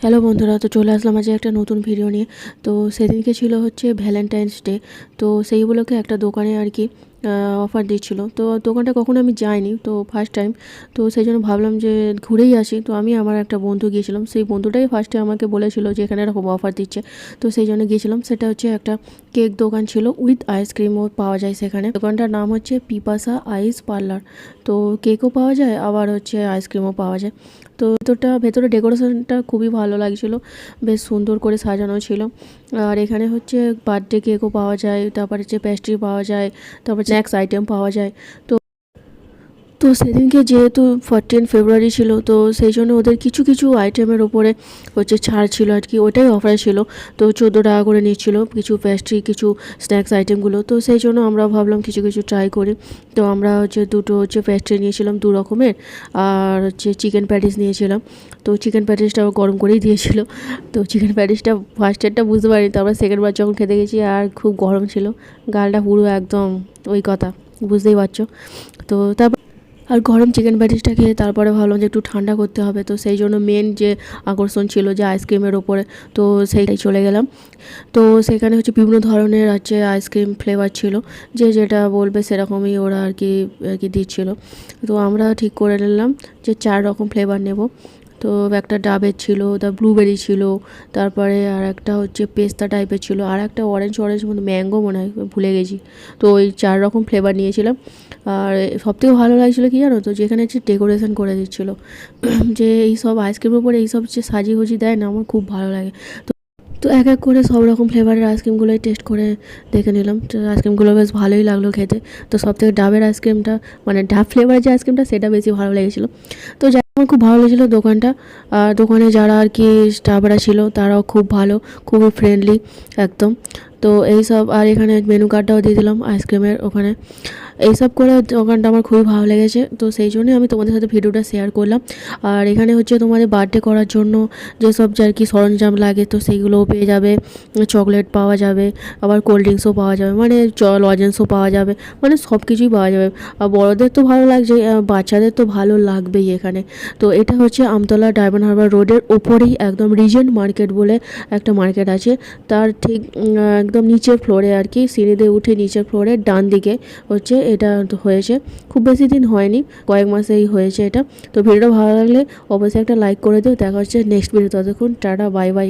Hello বন্ধুরা, তো চলে আসলাম আজ একটা নতুন ভিডিও নিয়ে। তো সেদিনকে ছিল হচ্ছে ভ্যালেন্টাইন্স ডে। তো সেই উপলক্ষে একটা দোকানে আর কি অফার দিচ্ছিল। তো দোকানটা কখনো আমি যাইনি, তো ফার্স্ট টাইম। তো সেই জন্য ভাবলাম যে ঘুরেই আসি। তো আমি আমার একটা বন্ধু গিয়েছিলাম, সেই বন্ধুটাই ফার্স্টে আমাকে বলেছিল যে এখানে এরকম অফার দিচ্ছে। তো সেই জন্য গিয়েছিলাম। সেটা হচ্ছে একটা কেক দোকান ছিল, উইথ আইসক্রিমও পাওয়া যায় সেখানে। দোকানটার নাম হচ্ছে পিপাসা আইস পার্লার। তো কেকও পাওয়া যায়, আবার হচ্ছে আইসক্রিমও পাওয়া যায়। তো ভেতরে ডেকোরেশনটা খুবই ভালো লাগছিলো, বেশ সুন্দর করে সাজানো ছিল। আর এখানে হচ্ছে বার্থডে কেকও পাওয়া যায়, তারপর হচ্ছে পেস্ট্রি পাওয়া যায়, তারপর স্ন্যাক্স আইটেম পাওয়া যায়। তো তো সেদিনকে যেহেতু 14 ফেব্রুয়ারি ছিল, তো সেই জন্য ওদের কিছু কিছু আইটেমের ওপরে হচ্ছে ছাড় ছিল আর কি, ওটাই অফার ছিল। তো 14 টাকা করে নিচ্ছিল কিছু পেস্ট্রি, কিছু স্ন্যাক্স আইটেমগুলো। তো সেই জন্য আমরা ভাবলাম কিছু কিছু ট্রাই করি। তো আমরা হচ্ছে দুটো হচ্ছে পেস্ট্রি নিয়েছিলাম 2 রকমের, আর হচ্ছে চিকেন প্যাটিস নিয়েছিলাম। তো চিকেন প্যাটিসটাও গরম করেই দিয়েছিল। তো চিকেন প্যাটিসটা ফার্স্টেরটা বুঝতে পারিনি, তারপর সেকেন্ডবার যখন খেতে গেছি আর খুব গরম ছিল, গালটা পুরো একদম ওই কথা, বুঝতেই পারছো। তো তারপর আর গরম চিকেন প্যাটিসটা খেয়ে তারপরে ভাবলাম যে একটু ঠান্ডা করতে হবে। তো সেই জন্য মেন যে আকর্ষণ ছিল যে আইসক্রিমের ওপরে, তো সেইটাই চলে গেলাম। তো সেখানে হচ্ছে বিভিন্ন ধরনের আছে আইসক্রিম ফ্লেভার ছিল, যে যেটা বলবে সেরকমই ওরা আর কি দিচ্ছিল। তো আমরা ঠিক করে নিলাম যে 4 রকম ফ্লেভার নেব। তো একটা ডাবের ছিল, ব্লুবেরি ছিল, তারপরে আর একটা হচ্ছে পেস্তা টাইপের ছিল, আর একটা অরেঞ্জ মতো ম্যাঙ্গো মনে হয়, ভুলে গেছি। তো ওই 4 রকম ফ্লেভার নিয়েছিলাম। আর সবথেকে ভালো লাগছিলো কি জানো তো, যেখানে হচ্ছে ডেকোরেশন করে দিচ্ছিলো, যে এই সব আইসক্রিমের উপরে এইসব যে সাজিয়ে গুজিয়ে দেয় না, আমার খুব ভালো লাগে। তো এক এক করে সব রকম ফ্লেভারের আইসক্রিমগুলোই টেস্ট করে দেখে নিলাম। তো আইসক্রিমগুলো বেশ ভালোই লাগলো খেতে। তো সবথেকে ডাবের আইসক্রিমটা, মানে ডাব ফ্লেভারের যে আইসক্রিমটা, সেটা বেশি ভালো লেগেছিলো। তো যাই আমার খুব ভালো লেগেছিলো দোকানটা। আর দোকানে যারা আর কি স্টাফরা ছিল তারাও খুব ভালো, খুবই ফ্রেন্ডলি একদম। তো এইসব, আর এখানে মেনু কার্ডটাও দিয়ে দিলাম আইসক্রিমের ওখানে। এইসব করে দোকানটা আমার খুবই ভালো লেগেছে। তো সেই জন্যই আমি তোমাদের সাথে ভিডিওটা শেয়ার করলাম। আর এখানে হচ্ছে তোমাদের বার্থডে করার জন্য যেসব আর কি সরঞ্জাম লাগে, তো সেইগুলোও পেয়ে যাবে। চকলেট পাওয়া যাবে, আবার কোল্ড ড্রিঙ্কসও পাওয়া যাবে, মানে লজেন্সও পাওয়া যাবে, মানে সব কিছুই পাওয়া যাবে। আর বড়োদের তো ভালো লাগছে, বাচ্চাদের তো ভালো লাগবেই এখানে। তো এটা হচ্ছে আমতলা ডায়মন্ড হারবার রোডের ওপরেই একদম রিজেন্ট মার্কেট বলে একটা মার্কেট আছে, তার ঠিক একদম নিচের ফ্লোরে আর কি, সিঁড়ি দিয়ে উঠে নিচের ফ্লোরে ডান দিকে হচ্ছে এটা হয়েছে। খুব বেশি দিন হয়নি, কয়েক মাসেই হয়েছে এটা। তো ভিডিওটা ভালো লাগলে অবশ্যই একটা লাইক করে দিও। দেখা হচ্ছে নেক্সট ভিডিও। ততক্ষণ টাটা, বাই বাই।